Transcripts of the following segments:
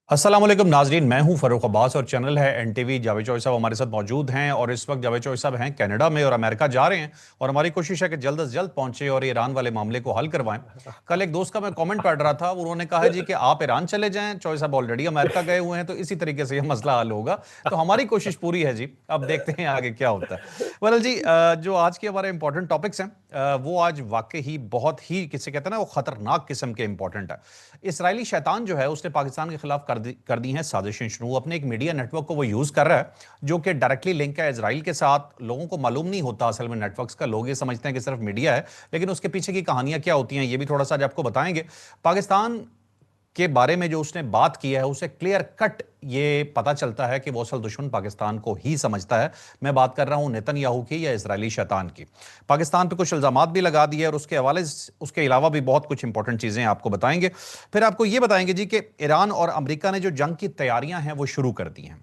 अस्सलाम वालेकुम नाजरीन, मैं हूं फरूख अब्बास और चैनल है एनटीवी। जावेद चौधरी साहब हमारे साथ मौजूद हैं और इस वक्त जावेद चौधरी साहब हैं कनाडा में और अमेरिका जा रहे हैं। और हमारी कोशिश है कि जल्द से जल्द पहुंचे और ईरान वाले मामले को हल करवाएं। कल एक दोस्त का मैं कमेंट पढ़ रहा था, उन्होंने कहा जी कि आप ईरान चले जाएं, चौधरी साहब ऑलरेडी अमेरिका गए हुए हैं, तो इसी तरीके से यह मसला हल होगा। तो हमारी कोशिश पूरी है जी, अब देखते हैं आगे क्या होता है। वरल जी, जो आज के हमारे इंपॉर्टेंट टॉपिक्स हैं, वो आज वाकई ही बहुत ही, किसे कहते हैं ना, वो खतरनाक किस्म के इंपॉर्टेंट है। इसराइली शैतान जो है उसने पाकिस्तान के खिलाफ कर दी हैं साजिशें शुरू। अपने एक मीडिया नेटवर्क को वो यूज कर रहा है जो कि डायरेक्टली लिंक है इसराइल के साथ। लोगों को मालूम नहीं होता असल में नेटवर्क्स का, लोग ये समझते हैं कि सिर्फ मीडिया है, लेकिन उसके पीछे की कहानियां क्या होती हैं ये भी थोड़ा सा आज आपको बताएंगे। पाकिस्तान के बारे में जो उसने बात की है उसे क्लियर कट ये पता चलता है कि वो असल दुश्मन पाकिस्तान को ही समझता है। मैं बात कर रहा हूं नेतन्याहू की या इजरायली शैतान की। पाकिस्तान पे कुछ इल्जामात भी लगा दिए और उसके हवाले उसके अलावा भी बहुत कुछ इंपॉर्टेंट चीजें आपको बताएंगे। फिर आपको ये बताएंगे जी कि ईरान और अमेरिका ने जो जंग की तैयारियां हैं वो शुरू कर दी हैं।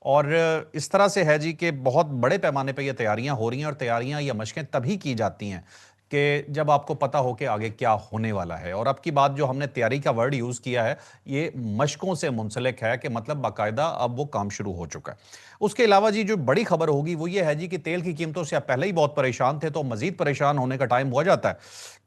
और इस तरह से है जी कि बहुत बड़े पैमाने पर यह तैयारियां हो रही हैं और तैयारियां या मशकें तभी की जाती हैं कि जब आपको पता हो कि आगे क्या होने वाला है। और अब की बात जो हमने तैयारी का वर्ड यूज किया है, ये मशकों से मुंसलिक है कि मतलब बाकायदा अब वो काम शुरू हो चुका है। उसके अलावा जी जो बड़ी खबर होगी वो ये है जी कि तेल की कीमतों से आप पहले ही बहुत परेशान थे, तो मजीद परेशान होने का टाइम हो जाता है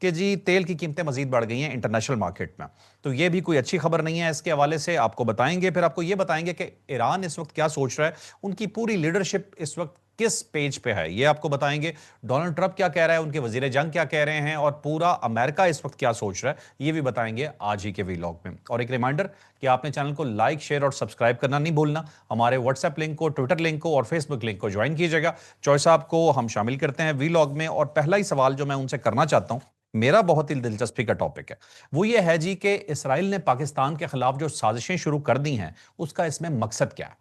कि जी तेल की कीमतें मजीद बढ़ गई हैं इंटरनेशनल मार्केट में। तो ये भी कोई अच्छी खबर नहीं है, इसके हवाले से आपको बताएंगे। फिर आपको ये बताएंगे कि ईरान इस वक्त क्या सोच रहा है, उनकी पूरी लीडरशिप इस वक्त किस पेज पे है ये आपको बताएंगे। डोनाल्ड ट्रंप क्या कह रहा है, उनके वजीर जंग क्या कह रहे हैं, और पूरा अमेरिका इस वक्त क्या सोच रहा है ये भी बताएंगे आज ही के वीलॉग में। और एक रिमाइंडर कि आपने चैनल को लाइक, शेयर और सब्सक्राइब करना नहीं भूलना। हमारे व्हाट्सएप लिंक को, ट्विटर लिंक को और फेसबुक लिंक को ज्वाइन कीजिएगा। चॉइस साहब को हम शामिल करते हैं वीलॉग में। और पहला ही सवाल जो मैं उनसे करना चाहता हूं, मेरा बहुत ही दिलचस्पी का टॉपिक है, वो ये है जी कि इसराइल ने पाकिस्तान के खिलाफ जो साजिशें शुरू कर दी हैं उसका इसमें मकसद क्या है।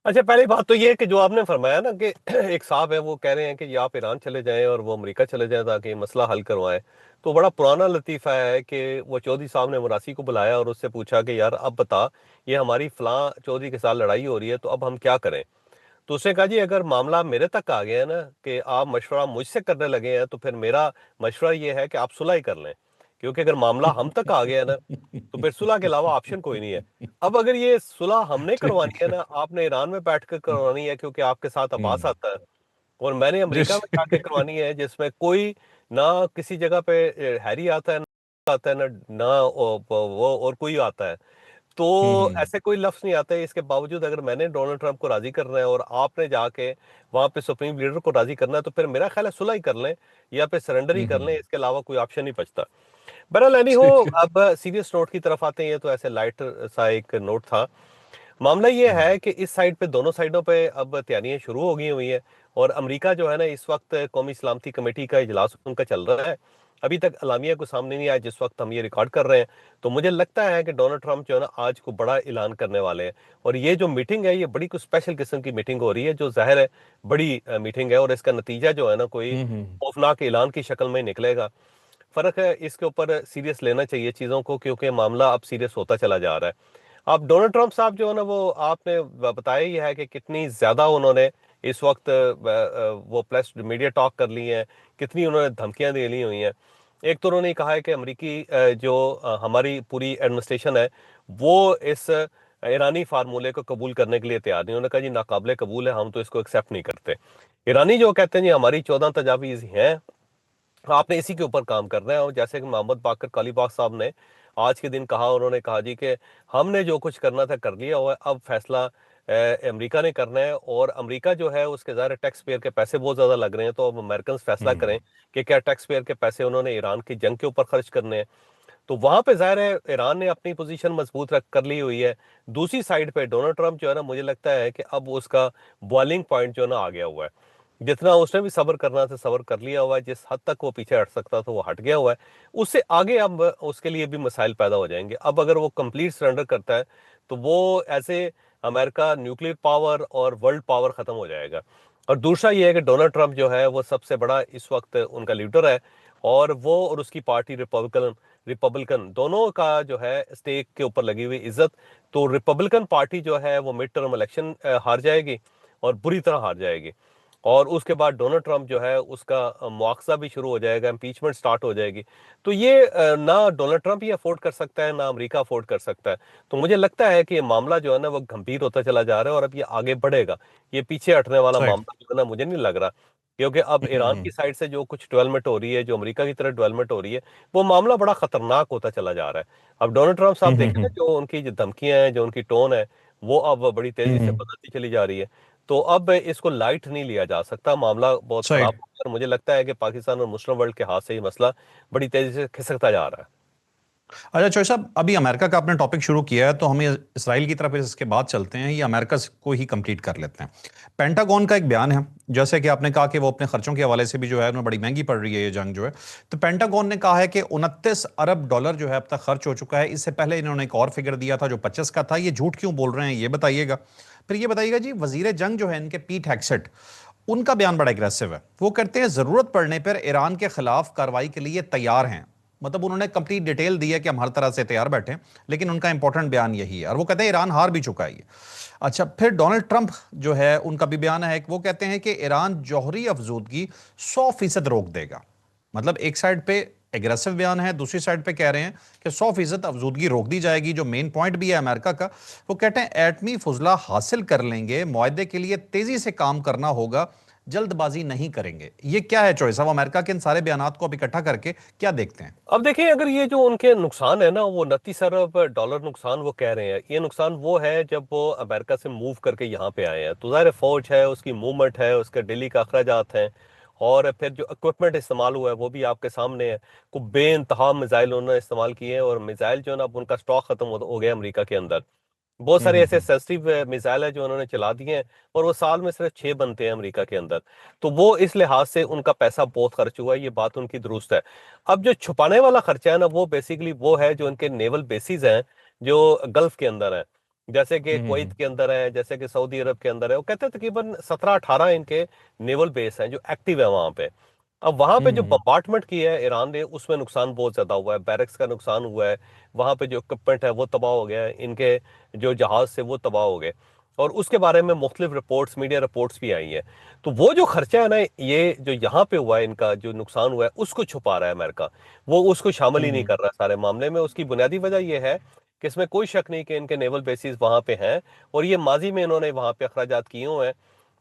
अच्छा, पहली बात तो ये है कि जो आपने फरमाया ना कि एक साहब है वो कह रहे हैं कि ये आप ईरान चले जाएं और वो अमेरिका चले जाएं ताकि ये मसला हल करवाएं। तो बड़ा पुराना लतीफ़ा है कि वो चौधरी साहब ने मरासी को बुलाया और उससे पूछा कि यार अब बता, ये हमारी फलां चौधरी के साथ लड़ाई हो रही है तो अब हम क्या करें। तो उसने कहा जी अगर मामला मेरे तक आ गया है ना कि आप मशवरा मुझसे करने लगे हैं तो फिर मेरा मशवरा ये है कि आप सुलह ही कर लें। क्योंकि अगर मामला हम तक आ गया है ना तो फिर सुलह के अलावा ऑप्शन कोई नहीं है। अब अगर ये सुलह हमने करवानी है ना, आपने ईरान में बैठकर करवानी है क्योंकि आपके साथ अब्बास आता है, और मैंने अमेरिका में जाके करवानी है जिसमें कोई ना किसी जगह पे हैरी आता है, ना आता है, ना वो और कोई आता है। तो ऐसे कोई लफ्ज नहीं आता है। इसके बावजूद अगर मैंने डोनाल्ड ट्रंप को राजी करना है और आपने जाके वहां पे सुप्रीम लीडर को राजी करना है तो फिर मेरा ख्याल है सुलह ही कर लें या फिर सरेंडर ही कर लें, इसके अलावा कोई ऑप्शन नहीं बचता। बहरहाल एनी हो, ठीक। अब सीरियस नोट की तरफ आते हैं। ये तो ऐसे लाइट सा एक नोट था। मामला ये है कि इस साइड पे, दोनों साइडों पे अब तैयारियां शुरू हो गई हुई है। और अमेरिका जो है ना, इस वक्त कौमी सलामती कमेटी का इजलास उनका चल रहा है। अभी तक अलामिया को सामने नहीं आया जिस वक्त हम ये रिकॉर्ड कर रहे हैं। तो मुझे लगता है कि डोनाल्ड ट्रंप जो है ना आज को बड़ा ऐलान करने वाले हैं। और ये जो मीटिंग है ये बड़ी कुछ स्पेशल किस्म की मीटिंग हो रही है, जो जाहिर है बड़ी मीटिंग है और इसका नतीजा जो है ना कोई हम्म। खौफनाक ऐलान की शक्ल में निकलेगा। फर्क है, इसके ऊपर सीरियस लेना चाहिए चीजों को क्योंकि मामला अब सीरियस होता चला जा रहा है। अब डोनाल्ड ट्रंप साहब जो है ना, वो आपने बताया ही है कि कितनी ज्यादा उन्होंने इस वक्त वो प्लस मीडिया टॉक कर ली है, कितनी उन्होंने धमकियां दे ली हुई हैं। एक तो उन्होंने कहा है कि अमेरिकी जो हमारी पूरी एडमिनिस्ट्रेशन है वो इस ईरानी फार्मूले को कबूल करने के लिए तैयार नहीं। उन्होंने कहा जी नाकाबिले कबूल है, हम तो इसको एक्सेप्ट नहीं करते। ईरानी जो कहते हैं जी हमारी 14 तजावीज हैं, आपने इसी के ऊपर काम करना है। और जैसे कि मोहम्मद बाकर कालीबाग साहब ने आज के दिन कहा, उन्होंने कहा जी कि हमने जो कुछ करना था कर लिया हुआ है, अब फैसला अमेरिका ने करना है। और अमेरिका जो है उसके ज़ाहिर टैक्स पेयर के पैसे बहुत ज़्यादा लग रहे हैं, तो अब अमेरिकन फैसला करें कि क्या टैक्स पेयर के पैसे उन्होंने ईरान की जंग के ऊपर खर्च करने हैं। तो वहां पे जाहिर है ईरान ने अपनी पोजीशन मजबूत रख कर ली हुई है। दूसरी साइड पे डोनाल्ड ट्रंप जो है ना, मुझे लगता है कि अब उसका बॉइलिंग पॉइंट जो है ना आ गया हुआ है। जितना उसने भी सब्र करना था सब्र कर लिया हुआ है, जिस हद तक वो पीछे हट सकता था वो हट गया हुआ है। उससे आगे अब उसके लिए भी मसाइल पैदा हो जाएंगे। अब अगर वो कंप्लीट सरेंडर करता है तो वो ऐसे अमेरिका न्यूक्लियर पावर और वर्ल्ड पावर खत्म हो जाएगा। और दूसरा ये है कि डोनाल्ड ट्रंप जो है वो सबसे बड़ा इस वक्त उनका लीडर है, और वो और उसकी पार्टी रिपब्लिकन रिपब्लिकन दोनों का जो है स्टेक के ऊपर लगी हुई इज्जत। तो रिपब्लिकन पार्टी जो है वो मिड टर्म इलेक्शन हार जाएगी और बुरी तरह हार जाएगी। और उसके बाद डोनाल्ड ट्रंप जो है उसका मुआवजा भी शुरू हो जाएगा, इम्पीचमेंट स्टार्ट हो जाएगी। तो ये ना डोनाल्ड ट्रंप ही अफोर्ड कर सकता है, ना अमेरिका अफोर्ड कर सकता है। तो मुझे लगता है कि ये मामला जो है ना वो गंभीर होता चला जा रहा है और अब ये आगे बढ़ेगा। ये पीछे हटने वाला सही। मामला जो है ना मुझे नहीं लग रहा, क्योंकि अब ईरान हम्म। की साइड से जो कुछ डेवलपमेंट हो रही है, जो अमेरिका की तरफ डेवलपमेंट हो रही है, वो मामला बड़ा खतरनाक होता चला जा रहा है। अब डोनाल्ड ट्रंप साहब देखें ना, हम्म। जो उनकी जो धमकियां हैं, जो उनकी टोन है, वो अब बड़ी तेजी से हम्म। बदलती चली जा रही है। तो अब इसको लाइट नहीं लिया जा सकता, मामला बहुत सही। खराब हो गया और मुझे लगता है कि पाकिस्तान और मुस्लिम वर्ल्ड के हाथ से ये मसला बड़ी तेजी से खिसकता जा रहा है। अच्छा चौधरी साहब, अभी अमेरिका का आपने टॉपिक शुरू किया है तो हमें इसराइल की तरफ इसके बाद चलते हैं, ये अमेरिका को ही कंप्लीट कर लेते हैं। पेंटागन का एक बयान है, जैसे कि आपने कहा कि वो अपने खर्चों के हवाले से भी जो है उन्हें बड़ी महंगी पड़ रही है ये जंग जो है। तो पेंटागन ने कहा है कि 29 अरब डॉलर जो है अब तक खर्च हो चुका है। इससे पहले इन्होंने एक और फिगर दिया था जो 25 का था। ये झूठ क्यों बोल रहे हैं ये बताइएगा। फिर ये बताइएगा जी, वजीर जंग जो है इनके पीट हेक्सेट, उनका बयान बड़ा एग्रेसिव है। वो कहते हैं जरूरत पड़ने पर ईरान के खिलाफ कार्रवाई के लिए तैयार हैं। मतलब उन्होंने कंप्लीट डिटेल दी है कि हम हर तरह से तैयार बैठे हैं, लेकिन उनका इंपॉर्टेंट बयान यही है और वो कहते हैं ईरान हार भी चुका है ये। अच्छा, फिर डोनाल्ड ट्रंप जो है उनका भी बयान है, वो कहते हैं कि ईरान जौहरी अफजूदगी 100% रोक देगा। मतलब एक साइड पे एग्रेसिव बयान है, दूसरी साइड पे कह रहे हैं कि 100% अफजूदगी रोक दी जाएगी। जो मेन पॉइंट भी है अमेरिका का, वो कहते हैं एटमी फुजला हासिल कर लेंगे, मुआहदे के लिए तेजी से काम करना होगा, जल्दबाजी नहीं करेंगे। ये क्या है चॉइस? अब अमेरिका के इन सारे बयानात को अब इकट्ठा करके क्या देखते हैं? अब देखिए, अगर ये जो उनके नुकसान है ना, वो 29 अरब डॉलर नुकसान वो कह रहे हैं, ये नुकसान वो है जब वो अमेरिका से मूव करके यहाँ पे आए हैं। तो ज़ाहिर है फौज है, उसकी मूवमेंट है, उसके डेली का अखराजात हैं, और फिर जो इक्विपमेंट इस्तेमाल हुआ है वो भी आपके सामने है। को बेइंतहा मिसाइल उन्होंने इस्तेमाल किए हैं, और मिसाइल जो है ना अब उनका स्टॉक खत्म हो गया अमेरिका के अंदर। बहुत सारे ऐसे हम्म। सेंसिटिव मिसाइल है जो उन्होंने चला दिए हैं, और वो साल में सिर्फ 6 बनते हैं अमेरिका के अंदर। तो वो इस लिहाज से उनका पैसा बहुत खर्च हुआ है, ये बात उनकी दुरुस्त है। अब जो छुपाने वाला खर्चा है ना, वो बेसिकली वो है जो उनके नेवल बेसिस हैं, जो गल्फ के अंदर है, जैसे कि कुवैत हम्म। के अंदर है, जैसे कि सऊदी अरब के अंदर है। वो कहते हैं तकरीबन 17-18 इनके नेवल बेस हैं जो एक्टिव है वहां पे। अब वहां पे जो हम्म। बम्बार्टमेंट की है ईरान ने, उसमें नुकसान बहुत ज्यादा हुआ है, बैरक्स का नुकसान हुआ है, वहां पे जो इक्विपमेंट है वो तबाह हो गया है, इनके जो जहाज से वो तबाह हो गए, और उसके बारे में मुख्तलिफ रिपोर्ट्स, मीडिया रिपोर्ट्स भी आई है। तो वो जो खर्चा है ना, ये जो यहाँ पे हुआ है, इनका जो नुकसान हुआ है, उसको छुपा रहा है अमेरिका। वो उसको शामिल ही नहीं हम्म। कर रहा सारे मामले में। उसकी बुनियादी वजह यह है कि इसमें कोई शक नहीं कि इनके नेवल बेसिस वहां पे हैं, और ये माजी में इन्होंने वहां पे अखराजात किए हुए हैं।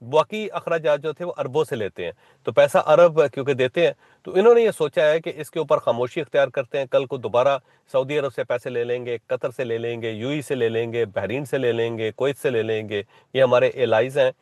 बाकी अखराजात जो थे वो अरबों से लेते हैं, तो पैसा अरब क्योंकि देते हैं, तो इन्होंने ये सोचा है कि इसके ऊपर खामोशी इख्तियार करते हैं। कल को दोबारा सऊदी अरब से पैसे ले लेंगे, कतर से ले लेंगे, यूएई से ले लेंगे, बहरीन से ले लेंगे, कुवैत से ले लेंगे। ये हमारे एलाइज हैं,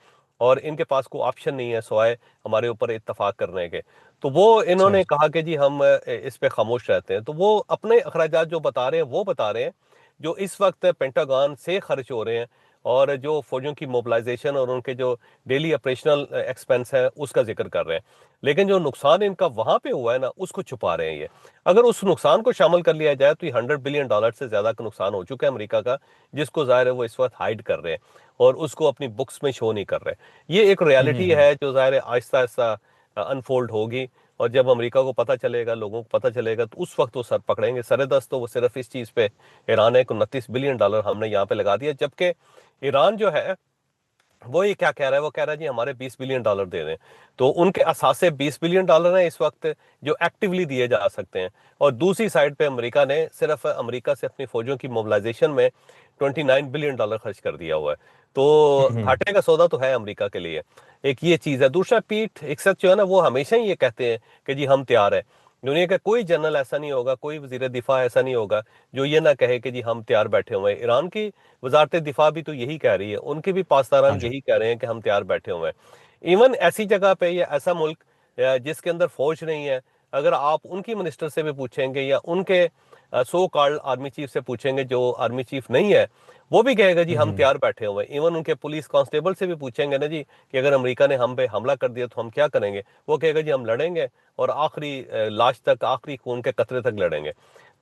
और इनके पास कोई ऑप्शन नहीं है सिवाय हमारे ऊपर इत्तफाक करने के। तो वो इन्होंने सही। कहा कि जी हम इस पे खामोश रहते हैं। तो वो अपने अखराजात जो बता रहे हैं वो बता रहे हैं, जो इस वक्त पेंटागन से खर्च हो रहे हैं, और जो फौजों की मोबिलाइजेशन और उनके जो डेली ऑपरेशनल एक्सपेंस है उसका जिक्र कर रहे हैं। लेकिन जो नुकसान इनका वहां पे हुआ है ना, उसको छुपा रहे हैं ये। अगर उस नुकसान को शामिल कर लिया जाए तो ये $100 बिलियन से ज्यादा का नुकसान हो चुका है अमेरिका का, जिसको जाहिर है वो इस वक्त हाइड कर रहे हैं और उसको अपनी बुक्स में शो नहीं कर रहे। ये एक रियलिटी हम्म। है जो जाहिर है आहिस्ता आहिस्ता अनफोल्ड होगी, और जब अमेरिका को पता चलेगा, लोगों को पता चलेगा, तो उस वक्त वो सर पकड़ेंगे। सरेदस्त तो वो सिर्फ इस चीज पे ईरान है कि $29 बिलियन हमने यहाँ पे लगा दिया, जबकि ईरान जो है वो ये क्या कह रहा है, वो कह रहा है जी हमारे $20 बिलियन दे दें। तो उनके असासे $20 बिलियन है इस वक्त जो एक्टिवली दिए जा सकते हैं, और दूसरी साइड पे अमेरिका ने सिर्फ अमेरिका से अपनी फौजों की मोबिलाइजेशन में $29 बिलियन खर्च कर दिया हुआ है। तो हम्म। घाटे का सौदा तो है अमेरिका के लिए। एक ये चीज है। दूसरा, पीठ इक्सत जो है ना, वो हमेशा ही ये कहते हैं कि जी हम तैयार है। दुनिया का कोई जनरल ऐसा नहीं होगा, कोई वजीर दिफा ऐसा नहीं होगा जो ये ना कहे कि जी हम तैयार बैठे हुए हैं। ईरान की वजारत दिफा भी तो यही कह रही है, उनके भी हाँ पासदारान जी। यही कह रहे हैं कि हम तैयार बैठे हुए हैं। इवन ऐसी जगह पे या ऐसा मुल्क जिसके अंदर फौज नहीं है, अगर आप उनकी मिनिस्टर से भी पूछेंगे या उनके सो कॉल्ड आर्मी चीफ से पूछेंगे जो आर्मी चीफ नहीं है, वो भी कहेगा जी हम हम्म। तैयार बैठे हुए हैं। इवन उनके पुलिस कांस्टेबल से भी पूछेंगे ना जी कि अगर अमेरिका ने हम पे हमला कर दिया तो हम क्या करेंगे, वो कहेगा जी हम लड़ेंगे, और आखिरी लाश तक, आखिरी खून के कतरे तक लड़ेंगे।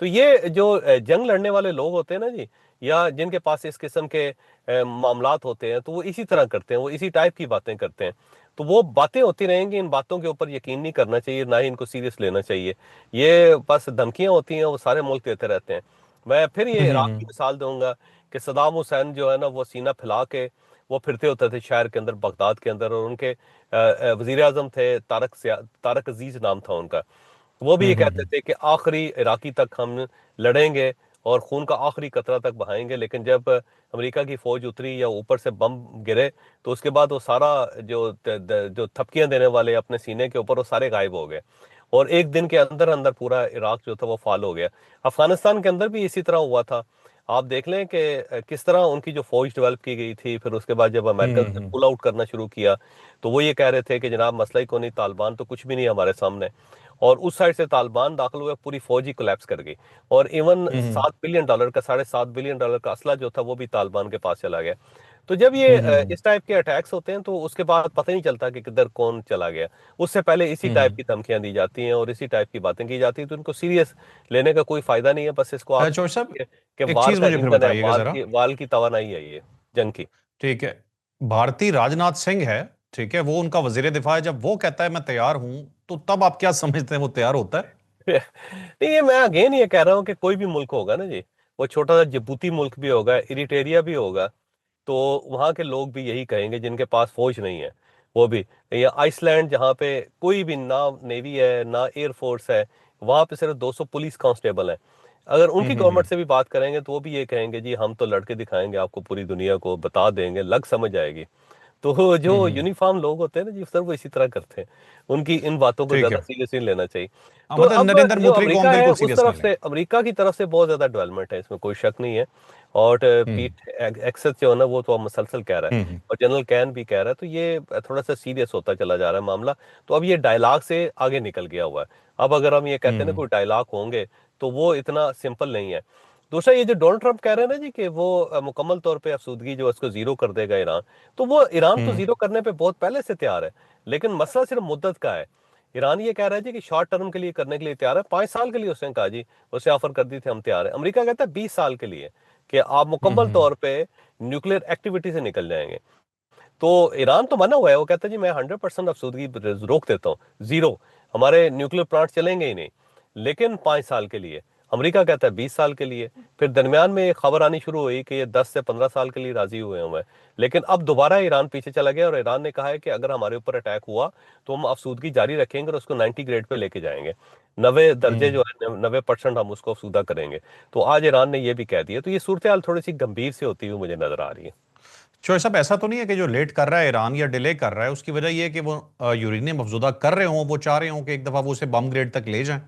तो ये जो जंग लड़ने वाले लोग होते हैं ना जी, या जिनके पास इस किस्म के मामलात होते हैं, तो वो इसी तरह करते हैं, वो इसी टाइप की बातें करते हैं। तो वो बातें होती रहेंगी, इन बातों के ऊपर यकीन नहीं करना चाहिए, ना ही इनको सीरियस लेना चाहिए। ये बस धमकियां होती हैं, वो सारे मुल्क देते रहते हैं। मैं फिर ये इराक की हम्म। मिसाल दूंगा कि सदाम हुसैन जो है ना, वो सीना फैला के वो फिरते होते थे शहर के अंदर, बगदाद के अंदर, और उनके वजीर आजम थे तारक अजीज नाम था उनका। वो भी ये कहते हम्म। थे कि आखिरी इराकी तक हम लड़ेंगे और खून का आखिरी कतरा तक बहाएंगे, लेकिन जब अमेरिका की फौज उतरी या ऊपर से बम गिरे तो उसके बाद वो सारा जो थपकियां देने वाले अपने सीने के ऊपर, वो सारे गायब हो गए और एक दिन के अंदर अंदर पूरा इराक जो था वो फाल हो गया। अफगानिस्तान के अंदर भी इसी तरह हुआ था। आप देख लें कि किस तरह उनकी जो फौज डेवलप की गई थी, फिर उसके बाद जब अमेरिका ने हम्म। पुल आउट करना शुरू किया तो वो ये कह रहे थे कि जनाब मसला ही कोई नहीं, तालिबान तो कुछ भी नहीं हमारे सामने। और उस साइड से तालिबान दाखिल हुए, पूरी फौज ही कोलैप्स कर गई और इवन हम्म। $7 बिलियन का, $7.5 बिलियन का असला जो था वो भी तालिबान के पास चला गया। तो जब ये हम्म। इस टाइप के अटैक्स होते हैं तो उसके बाद पता ही नहीं चलता कि किधर कौन चला गया। उससे पहले इसी टाइप हम्म। की धमकियां दी जाती हैं और इसी टाइप की बातें की जाती हैं, तो इनको सीरियस लेने का कोई फायदा नहीं है। बस इसको आप चौधरी साहब, कि एक वार चीज का मुझे फिर ईंधन है, बताइएगा जरा। वाल की तवानाई है ये जंग की। ठीक है, भारतीय राजनाथ सिंह है, ठीक है, वो उनका वजीर दिफा है, जब वो कहता है मैं तैयार हूं, तो तब आप क्या समझते हैं वो तैयार होता है? नहीं, ये मैं अगेन ये कह रहा हूँ कि कोई भी मुल्क होगा ना जी, वो छोटा सा जिबूती मुल्क भी होगा, इरिटेरिया भी होगा, तो वहाँ के लोग भी यही कहेंगे जिनके पास फौज नहीं है। वो भी, या आइसलैंड जहाँ पे कोई भी ना नेवी है ना एयर फोर्स है, वहाँ पे सिर्फ 200 पुलिस कांस्टेबल हैं। अगर उनकी गवर्नमेंट से भी बात करेंगे तो वो भी ये कहेंगे जी हम तो लड़के दिखाएंगे आपको, पूरी दुनिया को बता देंगे, लग समझ आएगी। तो जो हम्म। यूनिफॉर्म लोग होते हैं ना जी सर, वो इसी तरह करते हैं। उनकी इन बातों को ठीक ज्यादा है। सीरियस नहीं लेना चाहिए। हाँ, तो मतलब अब नरेंद्र जो मोदी को अमेरिका हम है बिल्कुल उस सीरियस तरफ नहीं से, लेंगे। अमेरिका की तरफ से बहुत ज्यादा डेवलपमेंट है, इसमें कोई शक नहीं है। और हम्म। पीट एक्सेस जो है ना वो तो अब मुसलसल कह रहा है, हम्म। और जनरल कैन भी कह रहा है, तो ये थोड़ा सा सीरियस होता चला जा रहा है मामला। तो अब ये डायलॉग से आगे निकल गया हुआ है। अब अगर हम ये कहते हैं ना हम्म। कोई डायलॉग होंगे, तो वो इतना सिंपल नहीं है। दूसरा, ये जो डोनाल्ड ट्रंप कह रहे हैं ना जी कि वो मुकम्मल तौर पे अफसूदगी जो है उसको जीरो कर देगा ईरान, तो वो ईरान तो हम्म। जीरो करने पे बहुत पहले से तैयार है। लेकिन मसला सिर्फ मुद्दत का है। ईरान ये कह रहा है जी कि शॉर्ट टर्म के लिए करने के लिए तैयार है, 5 साल के लिए उसने कहा जी, उसे ऑफर कर दी थी हम तैयार है। अमेरिका कहता है 20 साल के लिए, कि आप मुकम्मल हम्म। तौर पे न्यूक्लियर एक्टिविटी से निकल जाएंगे। तो ईरान तो मना हुआ है, वो कहता है जी मैं 100% अफसूदगी रोक देता हूँ, जीरो, हमारे न्यूक्लियर प्लांट चलेंगे ही नहीं, लेकिन 5 साल के लिए। अमेरिका कहता है 20 साल के लिए। फिर दरमियान में एक खबर आनी शुरू हुई कि ये 10 से 15 साल के लिए राजी हुए हुए हैं। लेकिन अब दोबारा ईरान पीछे चला गया और ईरान ने कहा है कि अगर हमारे ऊपर अटैक हुआ तो हम अफसूदगी जारी रखेंगे और उसको 90 ग्रेड पे लेके जाएंगे, 90 दर्जे जो हम्म। है 90% हम उसको अफसूदा करेंगे। तो आज ईरान ने यह भी कह दिया। तो ये सूरत हाल थोड़ी सी गंभीर सी होती हुई मुझे नजर आ रही है। चौधरी साहब, ऐसा तो नहीं है कि जो लेट कर रहा है ईरान या डिले कर रहा है उसकी वजह यह है कि वो यूरेनियम अफजुदा कर रहे हों, वो चाह रहे हों कि एक दफा वो उसे बम ग्रेड तक ले जाएं?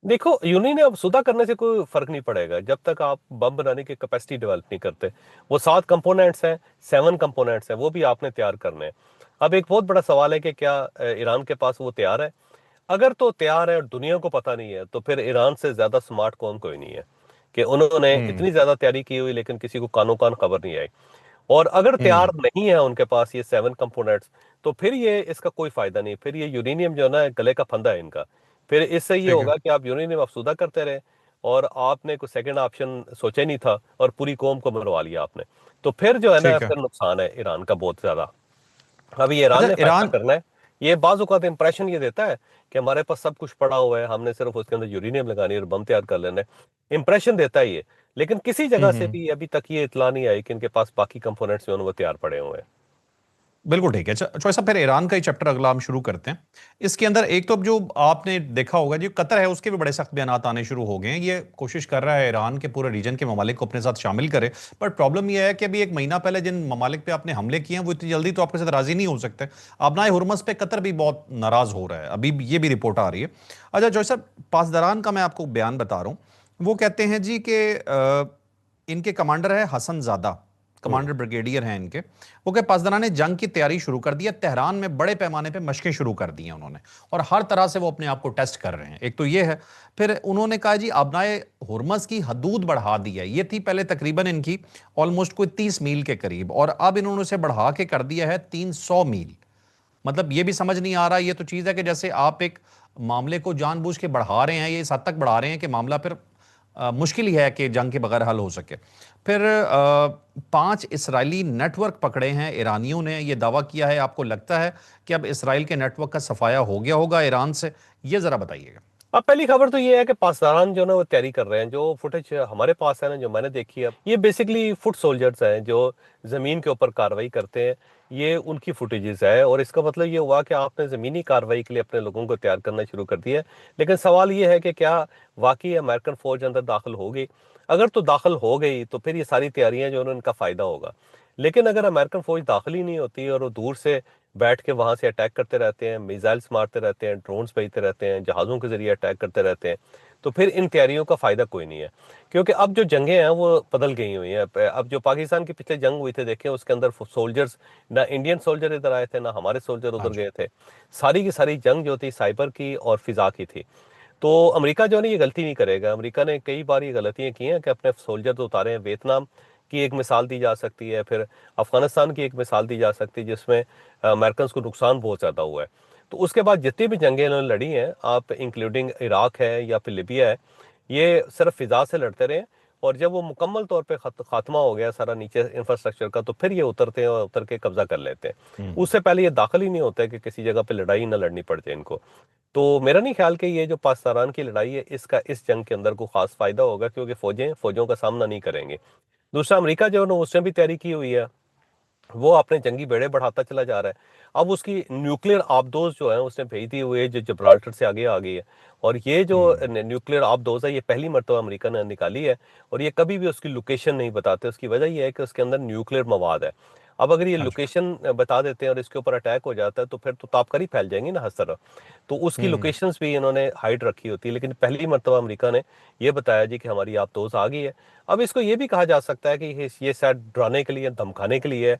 देखो, यूनि ने अब सुधा करने से कोई फर्क नहीं पड़ेगा जब तक आप बम बनाने की कैपेसिटी डेवलप नहीं करते। वो 7 कंपोनेंट्स हैं, 7 कंपोनेंट्स हैं, वो भी आपने तैयार करने हैं। अब एक बहुत बड़ा सवाल है कि क्या ईरान के पास वो तैयार है? अगर तो तैयार है और दुनिया को पता नहीं है, तो फिर ईरान से ज्यादा स्मार्ट कौन कोई नहीं है कि उन्होंने हम्म। इतनी ज्यादा तैयारी की हुई लेकिन किसी को कानो कान खबर नहीं आई। और अगर हम्म। तैयार नहीं है उनके पास ये 7 कंपोनेंट्स, तो फिर ये इसका कोई फायदा नहीं। फिर ये यूरेनियम जो है ना गले का फंदा है इनका। फिर इससे ये ठीक है। होगा कि आप यूरेनियम अफसूदा करते रहे और आपने कोई सेकंड ऑप्शन सोचा ही नहीं था और पूरी कौम को मरवा लिया आपने। तो फिर जो है ना ठीक है। फिर नुकसान है ईरान का बहुत ज्यादा। अभी ईरान अच्छा, ने फैसला ईरान। करना है। ये बाजू का इंप्रेशन ये देता है कि हमारे पास सब कुछ पड़ा हुआ है, हमने सिर्फ उसके अंदर यूरेनियम लगानी है और बम तैयार कर लेना है, इंप्रेशन देता है ये। लेकिन किसी जगह से हम्म। भी अभी तक ये इतला नहीं आई कि इनके पास बाकी कंपोनेंट्स जो हैं वो तैयार पड़े हुए हैं। बिल्कुल ठीक है। चौहरी साहब, फिर ईरान का ही चैप्टर अगला हम शुरू करते हैं। इसके अंदर एक तो जो आपने देखा होगा, जो कतर है उसके भी बड़े सख्त बयान आने शुरू हो गए हैं। ये कोशिश कर रहा है ईरान के पूरे रीजन के ममालिक को अपने साथ शामिल करे, पर प्रॉब्लम यह है कि अभी एक महीना पहले जिन ममालिक पे आपने हमले किए हैं वो इतनी जल्दी तो आपके साथ राजी नहीं हो सकते। आबनाए हुर्मस पे कतर भी बहुत नाराज हो रहा है, अभी ये भी रिपोर्ट आ रही है। अच्छा चौहरी साहब, पासदारान का मैं आपको बयान बता रहा हूँ। वो कहते हैं जी कि इनके कमांडर है हसन जादा, हम्म। कमांडर ब्रिगेडियर हैं इनके। वो के पासदारान ने जंग की तैयारी शुरू कर दी है, तेहरान में बड़े पैमाने पे मशकें शुरू कर दी हैं उन्होंने, और हर तरह से वो अपने आप को टेस्ट कर रहे हैं। एक तो ये है। फिर उन्होंने कहा जी आबनाए हुर्मस की हदूद बढ़ा दी है। ये थी पहले तकरीबन इनकी ऑलमोस्ट कोई 30 मील के करीब, और अब इन्होंने उसे बढ़ा के कर दिया है 300 मील। मतलब ये भी समझ नहीं आ रहा। ये तो चीज़ है कि जैसे आप एक मामले को जानबूझ के बढ़ा रहे हैं, ये इस हद तक बढ़ा रहे हैं कि मामला फिर मुश्किल ही है कि जंग के बगैर हल हो सके। फिर 5 इसराइली नेटवर्क पकड़े हैं ईरानियों ने, यह दावा किया है। आपको लगता है कि अब इसराइल के नेटवर्क का सफाया हो गया होगा ईरान से? ये ज़रा बताइएगा। अब पहली खबर तो ये है कि पाकिस्तान जो ना वो तैयारी कर रहे हैं। जो फुटेज हमारे पास है ना, जो मैंने देखी है, ये बेसिकली फुट सोल्जर्स हैं जो जमीन के ऊपर कार्रवाई करते हैं। ये उनकी फुटेजेस है, और इसका मतलब ये हुआ कि आपने जमीनी कार्रवाई के लिए अपने लोगों को तैयार करना शुरू कर दिया है। लेकिन सवाल ये है कि क्या वाकई अमेरिकन फौज अंदर दाखिल हो गई? अगर तो दाखिल हो गई तो फिर ये सारी तैयारियां जो है उनका फायदा होगा। लेकिन अगर अमेरिकन फौज दाखिल ही नहीं होती और वो दूर से बैठ के वहां से अटैक करते रहते हैं, मिसाइल्स मारते रहते हैं, ड्रोन्स भेजते रहते हैं, जहाजों के जरिए अटैक करते रहते हैं, तो फिर इन तैयारियों का फायदा कोई नहीं है। क्योंकि अब जो जंगें हैं वो बदल गई हुई हैं। अब जो पाकिस्तान की पिछले जंग हुई थे, देखें उसके अंदर सोल्जर्स, ना इंडियन सोल्जर इधर आए थे ना हमारे सोल्जर हाँ उधर जी। गए थे। सारी की सारी जंग जो थी साइबर की और फिजा की थी। तो अमेरिका जो है ना ये गलती नहीं करेगा। अमेरिका ने कई बार ये गलतियां की हैं कि अपने सोल्जर तो उतारे हैं। वियतनाम की एक मिसाल दी जा सकती है, फिर अफगानिस्तान की एक मिसाल दी जा सकती है जिसमें अमेरिकन को नुकसान बहुत ज़्यादा हुआ है। तो उसके बाद जितनी भी जंगें इन्होंने लड़ी हैं, आप इंक्लूडिंग इराक है या फिर लिबिया है, ये सिर्फ फिजा से लड़ते रहे। और जब वो मुकम्मल तौर पे खात्मा हो गया सारा नीचे इंफ्रास्ट्रक्चर का, तो फिर ये उतरते हैं और उतर के कब्जा कर लेते हैं। हम्म। उससे पहले ये दाखिल ही नहीं होता है कि किसी जगह पे लड़ाई ना लड़नी पड़ जाए इनको। तो मेरा नहीं ख्याल कि ये जो पाकिस्तान की लड़ाई है इसका इस जंग के अंदर को खास फायदा होगा, क्योंकि फौजों का सामना नहीं करेंगे। दूसरा, अमेरिका जो है ना उसने भी तैयारी की हुई है। वो अपने जंगी बेड़े बढ़ाता चला जा रहा है। अब उसकी न्यूक्लियर आबदोज जो है उसने भेज दी हुई है, जो जब्राल्टर से आगे आ गई है। और ये जो हम्म। न्यूक्लियर आबदोज है ये पहली मरतबा अमेरिका ने निकाली है। और ये कभी भी उसकी लोकेशन नहीं बताते। उसकी वजह यह है कि उसके अंदर न्यूक्लियर मवाद है। अब अगर ये हाँ जी। लोकेशन बता देते हैं और इसके ऊपर अटैक हो जाता है तो फिर तो तापकारी फैल जाएंगी ना हर तरफ। तो उसकी हम्म। लोकेशंस भी इन्होंने हाइड रखी होती है। लेकिन पहली मरतबा अमेरिका ने ये बताया जी कि हमारी आबदोज आ गई है। अब इसको ये भी कहा जा सकता है कि ये शायद डराने के लिए, धमकाने के लिए है।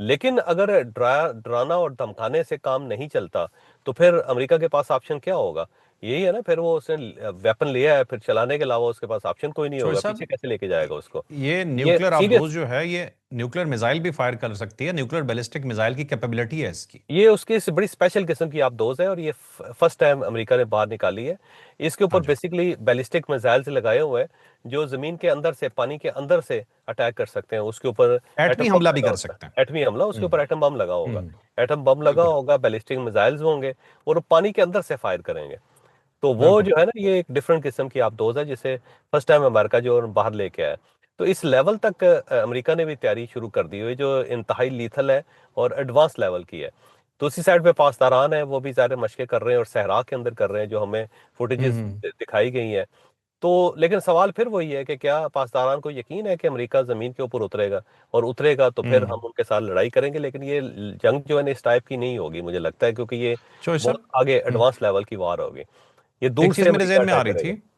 लेकिन अगर डराना और धमकाने से काम नहीं चलता, तो फिर अमेरिका के पास ऑप्शन क्या होगा? यही है ना, फिर वो उसने वेपन लिया है, फिर चलाने के अलावा उसके पास ऑप्शन कोई नहीं शोएब होगा। साहब, पीछे कैसे लेके जाएगा उसको? ये ये न्यूक्लियर सीरियस, आबदोज जो है ये न्यूक्लियर मिसाइल भी फायर कर सकती है, न्यूक्लियर बैलिस्टिक मिसाइल की कैपेबिलिटी है इसकी। ये उसकी इस बड़ी स्पेशल किस्म की आबदोज है, और ये फर्स्ट टाइम अमेरिका ने बाहर निकाली है। इसके हाँ ऊपर जी। बेसिकली बैलिस्टिक मिसाइल्स लगाए हुए हैं जो जमीन के अंदर से, पानी के अंदर से अटैक कर सकते हैं। उसके ऊपर एटम एटमी बम हमला भी लगा कर होता सकते हैं। है, एटमी हमला, उसके हम्म। ऊपर एटम बम लगा होगा। हम्म। एटम बम लगा बिल्कुल। होगा, बैलिस्टिक मिसाइल्स होंगे, और वो पानी के अंदर से फायर करेंगे। तो वो बिल्कुल। जो है ना ये एक डिफरेंट किस्म की आबदोज है जिसे फर्स्ट टाइम अमेरिका जो है बाहर लेके आया है। तो इस लेवल तक अमेरिका ने भी तैयारी शुरू कर दी हुई है जो इंतहाई लीथल है और एडवांस लेवल की है। दूसरी साइड पे पाकिस्तान है, वो भी सारे मशक़ें कर रहे हैं और सहरा के अंदर कर रहे हैं जो हमें फुटेजेस हम्म। दिखाई गई हैं। तो लेकिन सवाल फिर वही है कि क्या पाकिस्तान को यकीन है कि अमेरिका जमीन के ऊपर उतरेगा? और उतरेगा तो फिर हम्म। हम उनके साथ लड़ाई करेंगे। लेकिन ये जंग जो है ना इस टाइप की नहीं होगी मुझे लगता है, क्योंकि ये शोएब बहुत साहब, आगे हम्म, एडवांस लेवल की वार होगी। ये एक दूर से चीज मेरे अमेरिका जहन में आ अटैक रही थी, करेगा।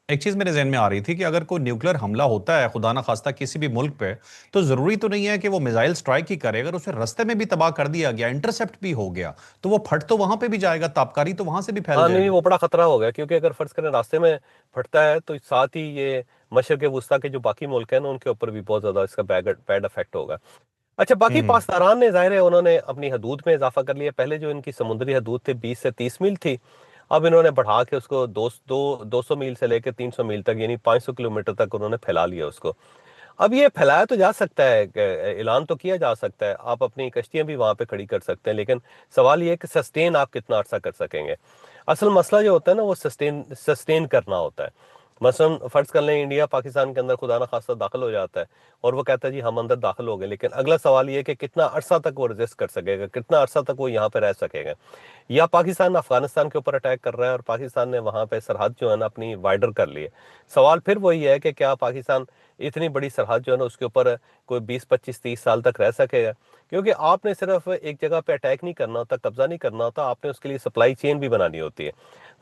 एक चीज मेरे जहन में आ रही थी कि अगर कोई न्यूक्लियर हमला होता है खुदा ना खास्ता किसी भी मुल्क पे, तो जरूरी तो नहीं है कि वो मिसाइल स्ट्राइक ही करे। अगर उसे रास्ते में भी तबाह कर दिया गया, इंटरसेप्ट भी हो गया, तो वो फट तो वहां पे भी जाएगा, तापकारी तो वहां से भी फैल हाँ नहीं, जाएगी। वो बड़ा खतरा हो गया, क्योंकि अगर फर्ज करें रास्ते में फटता है तो साथ ही ये मशरक वस्ता के जो बाकी मुल्क हैं ना उनके ऊपर भी बहुत ज्यादा इसका बैड बैड इफेक्ट होगा। अच्छा, बाकी हम्म। पाकिस्तान ने जाहिर है उन्होंने अपनी हदूद में इजाफा कर लिया। पहले जो इनकी समुद्री हदूद थी 20 से 30 मील थी। अब इन्होंने बढ़ा के उसको 200 मील से लेकर 300 मील तक, यानी 500 किलोमीटर तक उन्होंने फैला लिया उसको। अब ये फैलाया तो जा सकता है, ऐलान तो किया जा सकता है, आप अपनी कश्तियां भी वहां पे खड़ी कर सकते हैं। लेकिन सवाल ये है कि सस्टेन आप कितना अर्सा कर सकेंगे। असल मसला जो होता है ना वो सस्टेन सस्टेन करना होता है। मसलन फर्ज कर लें इंडिया पाकिस्तान के अंदर खुदा ना खास्ता दाखिल हो जाता है, और वो कहता है जी हम अंदर दाखिल हो गए, लेकिन अगला सवाल ये है कि कितना अरसा तक वो रेजिस्ट कर सकेगा, कितना अरसा तक वो यहाँ पे रह सकेगा। या पाकिस्तान अफगानिस्तान के ऊपर अटैक कर रहा है और पाकिस्तान ने वहां पे सरहद जो है ना अपनी वाइडर कर ली है। सवाल फिर वही है कि क्या पाकिस्तान इतनी बड़ी सरहद जो है ना उसके ऊपर कोई 20 25 30 साल तक रह सकेगा? क्योंकि आपने सिर्फ एक जगह पे अटैक नहीं करना होता, कब्जा नहीं करना होता, आपने उसके लिए सप्लाई चेन भी बनानी होती है।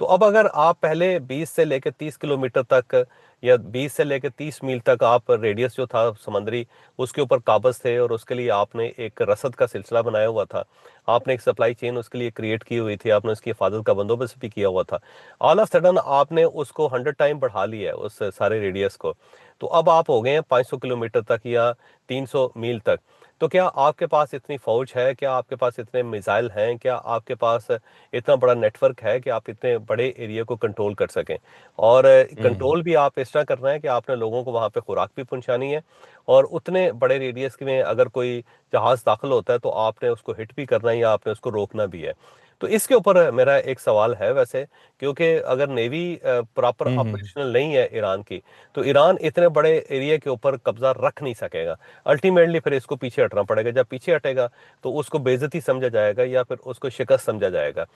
तो अब अगर आप पहले 20 से लेकर 30 किलोमीटर तक या 20 से लेकर 30 मील तक आप रेडियस जो था समंदरी उसके ऊपर काबज थे, और उसके लिए आपने एक रसद का सिलसिला बनाया हुआ था, आपने एक सप्लाई चेन उसके लिए क्रिएट की हुई थी, आपने उसकी हिफाजत का बंदोबस्त भी किया हुआ था। ऑल ऑफ सडन आपने उसको 100 टाइम बढ़ा लिया है उस सारे रेडियस को। तो अब आप हो गए हैं 500 किलोमीटर तक या 300 मील तक। तो क्या आपके पास इतनी फौज है? क्या आपके पास इतने मिसाइल हैं? क्या आपके पास इतना बड़ा नेटवर्क है कि आप इतने बड़े एरिया को कंट्रोल कर सकें? और हम्म। कंट्रोल भी आप इस तरह करना है कि आपने लोगों को वहां पे खुराक भी पहुंचानी है, और उतने बड़े रेडियस में अगर कोई जहाज दाखिल होता है तो आपने उसको हिट भी करना है या आपने उसको रोकना भी है। तो इसके ऊपर मेरा एक सवाल है वैसे, क्योंकि अगर नेवी प्रॉपर हम्म। ऑपरेशनल नहीं है ईरान की, तो ईरान इतने बड़े एरिया के ऊपर कब्जा रख नहीं सकेगा। अल्टीमेटली फिर इसको पीछे हटना पड़ेगा। जब पीछे हटेगा तो उसको बेइज्जती समझा जाएगा या फिर उसको शिकस्त समझा जाएगा।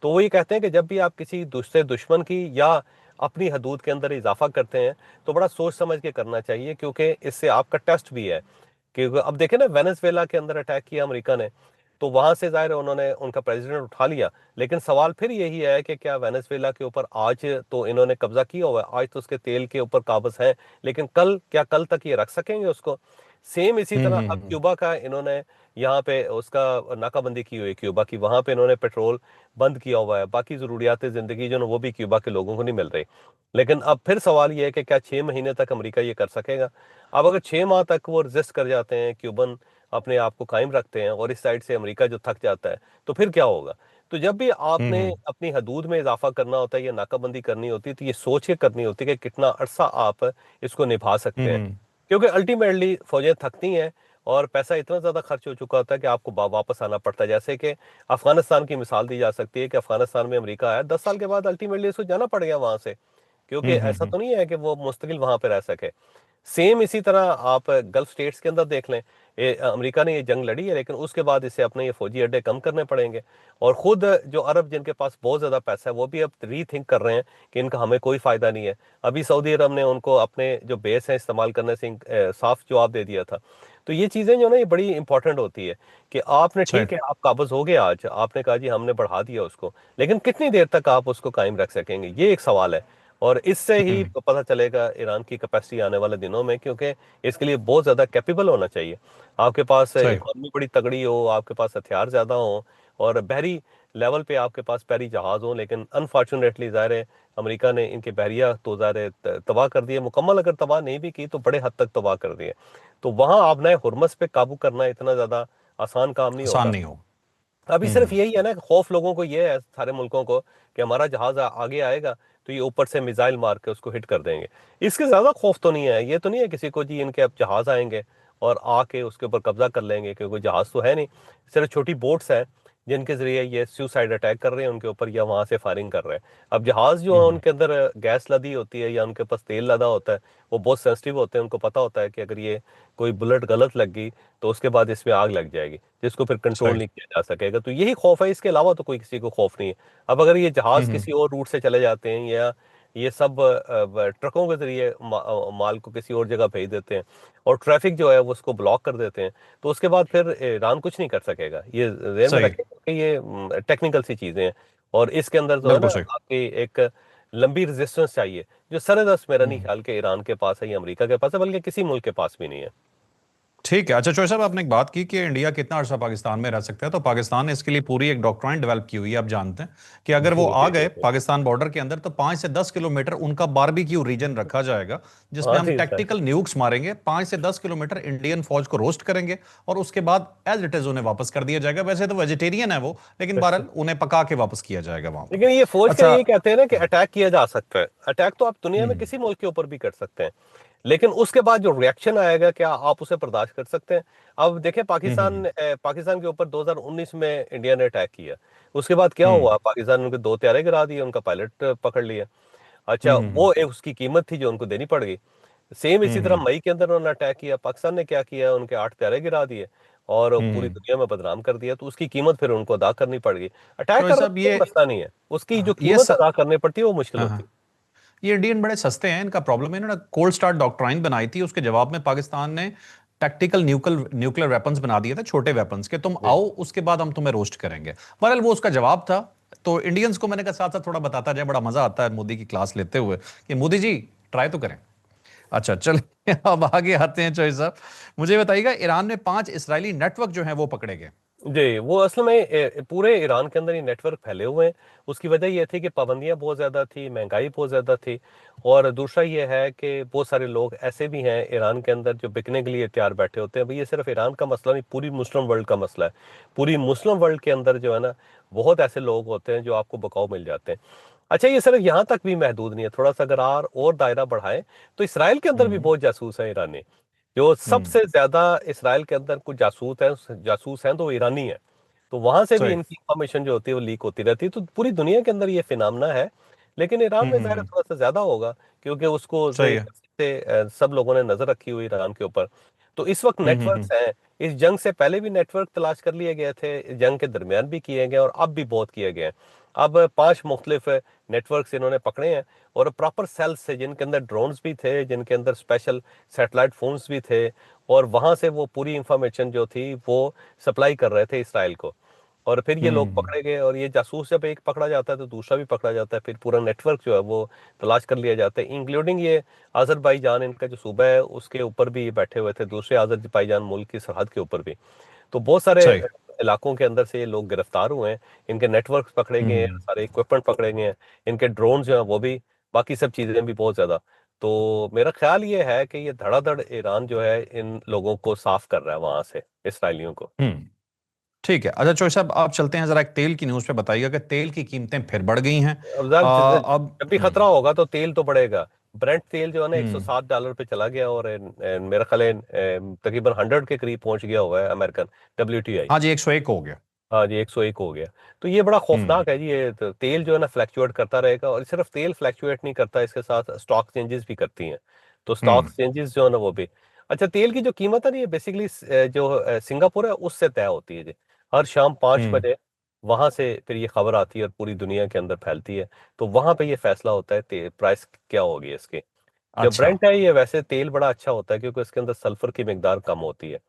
तो वो ये कहते हैं कि जब भी आप किसी दूसरे दुश्मन की या अपनी हदूद के अंदर इजाफा करते हैं, तो बड़ा सोच समझ के करना चाहिए, क्योंकि इससे आपका टेस्ट भी है। क्योंकि अब देखें ना, वेनेजुएला के अंदर अटैक किया अमेरिका ने, तो वहां से जाहिर है उन्होंने उनका प्रेसिडेंट उठा लिया। लेकिन सवाल फिर यही है कि क्या वेनेजुएला के ऊपर आज तो इन्होंने कब्जा किया हुआ है, आज तो उसके तेल के ऊपर काबज है, लेकिन कल, क्या कल तक ये रख सकेंगे उसको? सेम इसी तरह अब हम्म। क्यूबा का इन्होंने यहाँ पे उसका नाकाबंदी की हुई है, क्यूबा की, वहां पे इन्होंने पेट्रोल बंद किया हुआ है, बाकी जरूरियात जिंदगी जो है वो भी क्यूबा के लोगों को नहीं मिल रही। लेकिन अब फिर सवाल ये है कि क्या 6 महीने तक अमेरिका ये कर सकेगा? अब अगर 6 माह तक वो रेजिस्ट कर जाते हैं, क्यूबन अपने आप को कायम रखते हैं, और इस साइड से अमेरिका जो थक जाता है, तो फिर क्या होगा? तो जब भी आपने हम्म। अपनी हदूद में इजाफा करना होता है या नाकाबंदी करनी होती है, तो ये सोच के करनी होती है कि कितना अरसा आप इसको निभा सकते हैं। हम्म। क्योंकि अल्टीमेटली फौजें थकती हैं, और पैसा इतना ज्यादा खर्च हो चुका होता है कि आपको वापस आना पड़ता है। जैसे कि अफगानिस्तान की मिसाल दी जा सकती है कि अफगानिस्तान में अमेरिका आया, 10 साल के बाद अल्टीमेटली उसको जाना पड़ गया वहां से, क्योंकि ऐसा हम्म। तो नहीं है कि वो मुस्तकिल वहां पे रह सके। सेम इसी तरह आप गल्फ स्टेट्स के अंदर देख लें, अमेरिका ने ये जंग लड़ी है, लेकिन उसके बाद इसे अपने ये फौजी अड्डे कम करने पड़ेंगे। और खुद जो अरब जिनके पास बहुत ज्यादा पैसा है, वो भी अब रीथिंक कर रहे हैं कि इनका हमें कोई फायदा नहीं है। अभी सऊदी अरब ने उनको अपने जो बेस है इस्तेमाल करने से साफ जवाब दे दिया था। तो ये चीजें जो ना, ये बड़ी इंपॉर्टेंट होती है कि आपने, सही। ठीक है, आप काबज हो गए, आज आपने कहा जी हमने बढ़ा दिया उसको, लेकिन कितनी देर तक आप उसको कायम रख सकेंगे, ये एक सवाल है। और इससे ही हम्म। पता चलेगा ईरान की कैपेसिटी आने वाले दिनों में, क्योंकि इसके लिए बहुत ज्यादा कैपेबल होना चाहिए। आपके पास सही। इकोनॉमी बड़ी तगड़ी हो, आपके पास हथियार ज्यादा हो, और बहरी लेवल पे आपके पास बहरी जहाज हो। लेकिन अनफॉर्चुनेटली ज़ाहिर है अमेरिका ने इनके बहरिया तो ज़ाहिर है तबाह कर दिए, मुकम्मल अगर तबाह नहीं भी की तो बड़े हद तक तबाह कर दिए। तो वहां आपने हुर्मस पे काबू करना इतना ज्यादा आसान काम नहीं आसान होगा। नहीं हो। अभी सिर्फ हम्म। यही है ना कि खौफ लोगों को ये है, सारे मुल्कों को, कि हमारा जहाज आगे आएगा तो ये ऊपर से मिसाइल मार के उसको हिट कर देंगे। इसके ज्यादा खौफ तो नहीं है, ये तो नहीं है किसी को जी इनके अब जहाज आएंगे और आके उसके ऊपर कब्जा कर लेंगे, क्योंकि जहाज तो है नहीं, सिर्फ छोटी बोट्स हैं जिनके जरिए ये सुसाइड अटैक कर रहे हैं उनके ऊपर, या वहां से फायरिंग कर रहे हैं। अब जहाज जो है हम्म। उनके अंदर गैस लदी होती है या उनके पास तेल लदा होता है, वो बहुत सेंसिटिव होते हैं, उनको पता होता है कि अगर ये कोई बुलेट गलत लग गई तो उसके बाद इसमें आग लग जाएगी, जिसको फिर कंट्रोल सही। नहीं किया जा सकेगा। तो यही खौफ है, इसके अलावा तो कोई किसी को खौफ नहीं है। अब अगर ये जहाज हम्म। किसी और रूट से चले जाते हैं, या ये सब ट्रकों के जरिए माल को किसी और जगह भेज देते हैं, और ट्रैफिक जो है वो उसको ब्लॉक कर देते हैं, तो उसके बाद फिर ईरान कुछ नहीं कर सकेगा। ये जेहन में सही। रखें कि ये टेक्निकल सी चीजें हैं, और इसके अंदर जो है ना बिल्कुल सही। आपकी एक लंबी रेजिस्टेंस चाहिए, जो सरदस्त मेरा नहीं हम्म। ख्याल कि ईरान के पास है या अमेरिका के पास है, बल्कि किसी मुल्क के पास भी नहीं है। ठीक है। अच्छा चौधरी साहब, आपने एक बात की कि इंडिया कितना अर्सा पाकिस्तान में रह सकता है, तो पाकिस्तान ने इसके लिए पूरी एक डॉक्ट्राइन डेवलप की हुई है। आप जानते हैं कि अगर वो जी आ जी गए जी। पाकिस्तान बॉर्डर के अंदर, तो 5 से 10 किलोमीटर उनका बारबेक्यू रीजन रखा जाएगा, जिसमें हाँ हम जी सर। टैक्टिकल न्यूक्स मारेंगे। 5 से 10 किलोमीटर इंडियन फौज को रोस्ट करेंगे, और उसके बाद एज इट इज उन्हें वापस कर दिया जाएगा। वैसे तो वेजिटेरियन है वो, लेकिन बहरहाल उन्हें पका के वापस किया जाएगा वहां पर। लेकिन ये फौज का अच्छा। यही कहते हैं ना कि अटैक किया जा सकता है, अटैक तो आप दुनिया में हम्म। किसी मुल्क के ऊपर भी कर सकते हैं, लेकिन उसके बाद जो रिएक्शन आएगा क्या आप उसे बर्दाश्त कर सकते हैं? अब देखें, हम्म। पाकिस्तान के ऊपर 2019 में इंडिया ने अटैक किया, उसके बाद क्या हम्म। हुआ? पाकिस्तान ने उनके 2 हथियारे गिरा दिए, उनका पायलट पकड़ लिया। अच्छा, हम्म। वो एक उसकी कीमत थी जो उनको देनी पड़ गई। सेम इसी तरह हम्म। मई के अंदर उन्होंने अटैक किया, पाकिस्तान ने क्या किया, उनके 8 हथियारे गिरा दिए और पूरी हम्म। दुनिया में बदनाम कर दिया, तो उसकी कीमत फिर उनको अदा करनी पड़ गई। अटैक चौधरी करना साहब, कोई मसला नहीं है, उसकी जो ये कीमत अदा करनी पड़ती है वो मुश्किल हाँ होती हाँ, ये इंडियन बड़े सस्ते हैं। इनका प्रॉब्लम है, इन्होंने कोल्ड स्टार्ट डॉक्ट्राइन बनाई थी, उसके जवाब में पाकिस्तान ने टैक्टिकल न्यूक्लियर न्यूक्लियर वेपन्स बना दिए थे, छोटे वेपन्स के। तुम है। आओ, उसके बाद हम तुम्हें रोस्ट करेंगे। बहरहाल वो उसका जवाब था। तो इंडियंस को मैंने कहा साथ साथ थोड़ा बताता जाए, बड़ा मजा आता है मोदी की क्लास लेते हुए, कि मोदी जी ट्राई तो करें। अच्छा चलिए अब आगे आते हैं चौधरी साहब। मुझे बताइएगा, ईरान में 5 इजरायली नेटवर्क जो हैं वो पकड़े गए। जी, वो असल में पूरे ईरान के अंदर ये नेटवर्क फैले हुए हैं। उसकी वजह ये थी कि पाबंदियां बहुत ज़्यादा थी, महंगाई बहुत ज़्यादा थी, और दूसरा ये है कि बहुत सारे लोग ऐसे भी हैं ईरान के अंदर जो बिकने के लिए तैयार बैठे होते हैं। भाई ये सिर्फ ईरान का मसला नहीं, पूरी मुस्लिम वर्ल्ड का मसला है। पूरी मुस्लिम वर्ल्ड के अंदर जो है ना, बहुत ऐसे लोग होते हैं जो आपको बकाऊ मिल जाते हैं। अच्छा, ये सिर्फ यहाँ तक भी महदूद नहीं है, थोड़ा सा अगर और दायरा बढ़ाएं, तो इसराइल के अंदर भी हम्म। बहुत जासूस हैं ईरानी। जो हम्म। सबसे ज्यादा इसराइल के अंदर कुछ जासूस हैं तो वो ईरानी है। तो वहां से भी सही। इनकी इंफॉर्मेशन जो होती है वो लीक होती रहती है। तो पूरी दुनिया के अंदर ये फिनोमेना है, लेकिन ईरान में ज़ाहिर है हम्म। थोड़ा सा ज्यादा होगा, क्योंकि उसको सही है। सब लोगों ने नजर रखी हुई ईरान के ऊपर। तो इस वक्त हम्म। नेटवर्क्स हैं। इस जंग से पहले भी नेटवर्क तलाश कर लिए गए थे, जंग के दरमियान भी किए गए, और अब भी बहुत किए गए हैं। अब 5 मुख्तलिफ नेटवर्क्स इन्होंने पकड़े हैं, और प्रॉपर सेल्स से, जिनके अंदर ड्रोन्स भी थे, जिनके अंदर स्पेशल सैटेलाइट फोन्स भी थे, और वहां से वो पूरी इंफॉर्मेशन जो थी वो सप्लाई कर रहे थे इसराइल को। और फिर ये लोग हम्म। पकड़े गए, और ये जासूस जब एक पकड़ा जाता है तो दूसरा भी पकड़ा जाता है, फिर पूरा नेटवर्क जो है वो तलाश कर लिया जाता है, इंक्लूडिंग ये अजरबैजान, इनका जो सूबा है उसके ऊपर भी ये बैठे हुए थे, दूसरे अजरबैजान मुल्क की सरहद के ऊपर भी। तो बहुत सारे सही। इलाकों के अंदर से ये लोग गिरफ्तार हुए हैं, इनके नेटवर्क पकड़े गए हैं, हम्म। सारे इक्विपमेंट पकड़े गए हैं, इनके ड्रोन जो है वो भी, बाकी सब चीजें भी बहुत ज्यादा। तो मेरा ख्याल ये है कि ये धड़ाधड़ ईरान जो है इन लोगों को साफ कर रहा है वहां से, इसराइलियों को। हम्म। ठीक है, अच्छा चौधरी साहब, आप चलते हैं जरा एक तेल की न्यूज़ पे बताइएगा कि तेल की कीमतें फिर बढ़ गई हैं। अब अब जब भी खतरा होगा तो तेल तो बढ़ेगा। ब्रेंट तेल जो है ना हम्म। $107 पे चला गया, और मेरा ख्याल है तकरीबन 100 के करीब पहुंच गया हुआ है अमेरिकन WTI। हाँ जी, 101 हो गया। हाँ जी, 101 हो गया। तो ये बड़ा हम्म। खौफनाक है जी। ये तो तेल जो है ना फ्लैक्चुएट करता रहेगा, और सिर्फ तेल फ्लैक्चुएट नहीं करता, इसके साथ स्टॉक चेंजेस भी करती हैं। तो स्टॉक हम्म। चेंजेस जो है ना वो भी। अच्छा, तेल की जो कीमत है ना, ये बेसिकली जो सिंगापुर है उससे तय होती है जी। हर शाम 5 हम्म। बजे वहां से फिर ये खबर आती है और पूरी दुनिया के अंदर फैलती है। तो वहां पे ये फैसला होता है प्राइस क्या होगी इसकी। जो अच्छा। ब्रेंट है ये वैसे तेल बड़ा अच्छा होता है, क्योंकि इसके अंदर सल्फर की मिकदार कम होती है।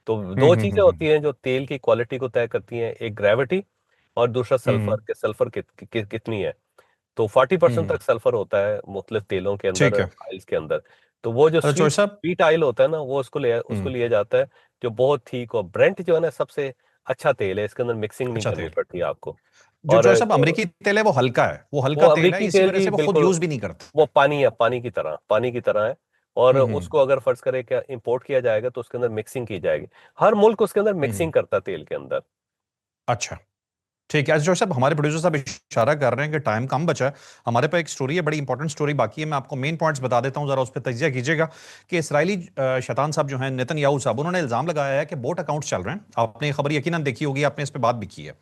तो दो चीजें होती हैं जो तेल की क्वालिटी को तय करती हैं, एक ग्रेविटी, और दूसरा सल्फर, हम्म। कि सल्फर कितनी है। तो 40% हम्म। तक सल्फर होता है मुख्तलिफ तेलों के अंदर, ठीक है। ऑयल्स के अंदर। तो वो जो अच्छा चौधरी स्वीट साहब। स्वीट ऑयल होता है ना, वो उसको हम्म। लिया जाता है, जो बहुत ठीक हो। ब्रेंट जो है ना सबसे अच्छा तेल है, इसके अंदर मिक्सिंग नहीं अच्छा करनी तेल। पड़ती है आपको। जो और चौधरी साहब, जो अमेरिकी तेल है वो हल्का है, वो वो हल्का तेल है, अमरीकी इसी तेल वजह जी से वो खुद बिल्कुल, यूज भी नहीं वो करता। पानी है, पानी की तरह, पानी की तरह है। और हम्म। उसको अगर फर्ज करें क्या इंपोर्ट किया जाएगा तो उसके अंदर मिक्सिंग की जाएगी। हर मुल्क उसके अंदर हम्म। मिक्सिंग करता है तेल के अंदर। अच्छा। ठीक है, जो साहब हमारे प्रोड्यूसर साहब इशारा कर रहे हैं कि टाइम कम बचा है। हमारे पास एक स्टोरी है, बड़ी इंपॉर्टेंट स्टोरी बाकी है। मैं आपको मेन पॉइंट्स बता देता हूं, जरा उस पर तजिया कीजिएगा। कि इसराइली शैतान साहब जो हैं, नेतन्याहू साहब, उन्होंने इल्जाम लगाया है कि बोट अकाउंट्स चल रहे हैं। आपने ये खबर यकीनन देखी होगी, आपने इस पर बात भी की है।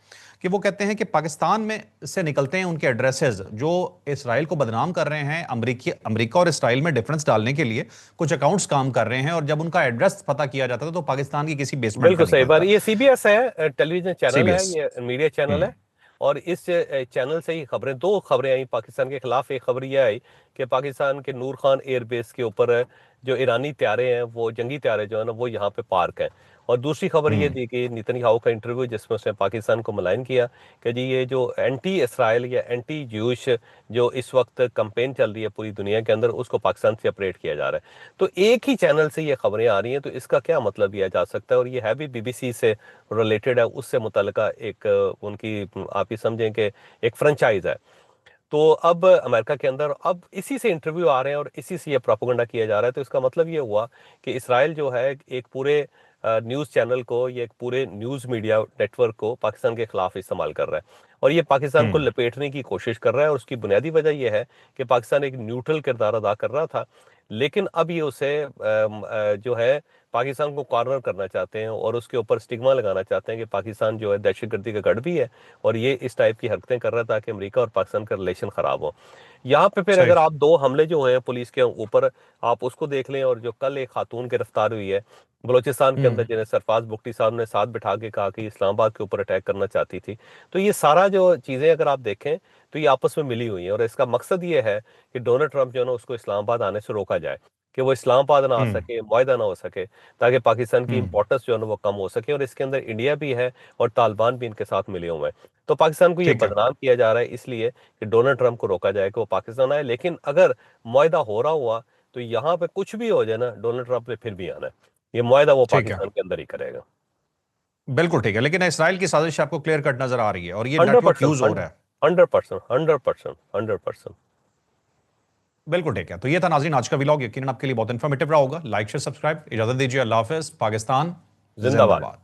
कि वो कहते हैं कि पाकिस्तान में से निकलते हैं उनके एड्रेसेस जो इसराइल को बदनाम कर रहे हैं। अमरीका और इसराइल में डिफरेंस डालने के लिए कुछ अकाउंट्स काम कर रहे हैं, और जब उनका एड्रेस पता किया जाता था तो पाकिस्तान की किसी बेसमेंट का बिल्कुल सही बात। निकलता। ये CBS है, टेलीविजन चैनल है, सीबीएस। ये मीडिया चैनल है। हम्म। और इस चैनल से ही खबरें, दो खबरें आई पाकिस्तान के खिलाफ। एक खबर ये आई कि पाकिस्तान के नूर खान एयरबेस के ऊपर जो ईरानी त्यारे हैं, वो जंगी त्यारे जो है ना वो यहाँ पे पार्क हैं। और दूसरी खबर ये हम्म। दी कि नेतन्याहू का इंटरव्यू, जिसमें उसने पाकिस्तान को मलाइन किया कि जी ये जो एंटी इसराइल या एंटी ज्यूश जो इस वक्त कंपेन चल रही है पूरी दुनिया के अंदर, उसको पाकिस्तान से ऑपरेट किया जा रहा है। तो एक ही चैनल से ये खबरें आ रही हैं, तो इसका क्या मतलब लिया जा सकता है। और ये है भी BBC से रिलेटेड है, उससे मुतल्लिका एक उनकी आप ही समझें कि एक फ्रेंचाइज है। तो अब अमेरिका के अंदर अब इसी से इंटरव्यू आ रहे हैं और इसी से ये प्रोपेगेंडा किया जा रहा है। तो इसका मतलब ये हुआ कि इसराइल जो है एक पूरे न्यूज़ चैनल को, ये एक पूरे न्यूज़ मीडिया नेटवर्क को पाकिस्तान के खिलाफ इस्तेमाल कर रहा है, और ये पाकिस्तान को हम्म। लपेटने की कोशिश कर रहा है। और उसकी बुनियादी वजह यह है कि पाकिस्तान एक न्यूट्रल किरदार अदा कर रहा था, लेकिन अब ये उसे जो है पाकिस्तान को कॉर्नर करना चाहते हैं, और उसके ऊपर स्टिग्मा लगाना चाहते हैं कि पाकिस्तान जो है दहशतगर्दी का गढ़ भी है, और ये इस टाइप की हरकतें कर रहा है ताकि अमेरिका और पाकिस्तान का रिलेशन खराब हो। यहाँ पे फिर सही। अगर आप दो हमले जो हुए हैं पुलिस के ऊपर, आप उसको देख लें, और जो कल एक खातून गिरफ्तार हुई है बलोचिस्तान के अंदर, हम्म। जिन्हें सरफराज बुगटी साहब ने साथ बिठा के कहा कि इस्लामाबाद के ऊपर अटैक करना चाहती थी। तो ये सारा जो चीज़ें अगर आप देखें तो ये आपस में मिली हुई हैं, और इसका मकसद ये है कि डोनाल्ड ट्रंप जो है ना उसको इस्लामाबाद आने से रोका जाए, कि वो इस्लामाबाद ना आ हम्म। सके, मुआहदा ना हो सके, ताकि पाकिस्तान की हम्म। इंपॉर्टेंस जो है ना वो कम हो सके। और इसके अंदर इंडिया भी है, और तालिबान भी इनके साथ मिले हुए हैं। तो पाकिस्तान को ये ठीक है। बदनाम किया जा रहा है इसलिए कि डोनाल्ड ट्रंप को रोका जाए कि वो पाकिस्तान आए। लेकिन अगर मुआहदा हो रहा हुआ तो यहाँ पे कुछ भी हो जाए ना, डोनाल्ड ट्रंप ने फिर भी आना है। ये मुआहदा वो ठीक है। पाकिस्तान के अंदर ही करेगा। बिल्कुल ठीक है, लेकिन इसराइल की साजिश आपको क्लियर कट नजर आ रही है, और ये हंड्रेड नेटवर्क परसेंट यूज हो रहा है। 100%, 100%, 100%। बिल्कुल ठीक है, तो ये था नाज़रीन आज का व्लॉग। यकीनन आपके लिए बहुत इन्फॉर्मेटिव रहा होगा। लाइक शेयर सब्सक्राइब, इजाजत दीजिए। अल्लाह हाफिज। पाकिस्तान जिंदाबाद। जिंदाबाद।